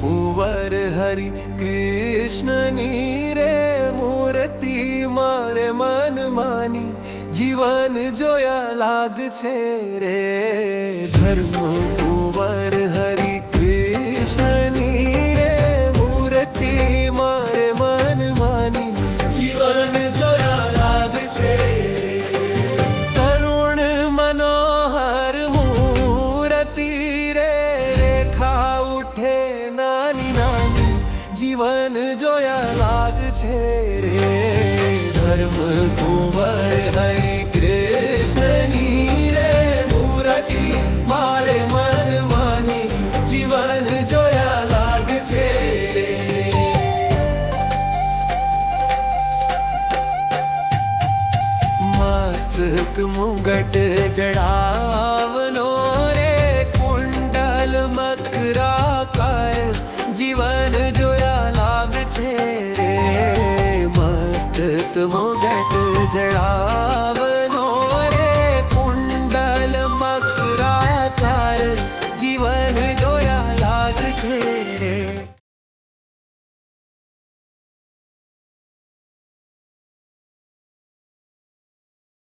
કુંવર હરિ કૃષ્ણની રે મૂર્તિ મારે મન માની જીવન જોયા લાગ છે રે ધર્મ કુંવર હરિ કૃષ્ણની રે મૂર્તિ મારે મન માની જીવન જોયા લાગ છે તરુણ મનોહર મૂર્તિ રે રેખા ઉઠે નાની નાની જીવન જોયા લાગ છે રે ધર્મ કુંવર હરિ કૃષ્ણની રે મૂર્તિ મારે મન માની જીવન જોયા લાગ છે મસ્તક મુગટ જડાવનો રે કુંડલ મકરાકાર જીવન જોયા લાગ છે રે મસ્તક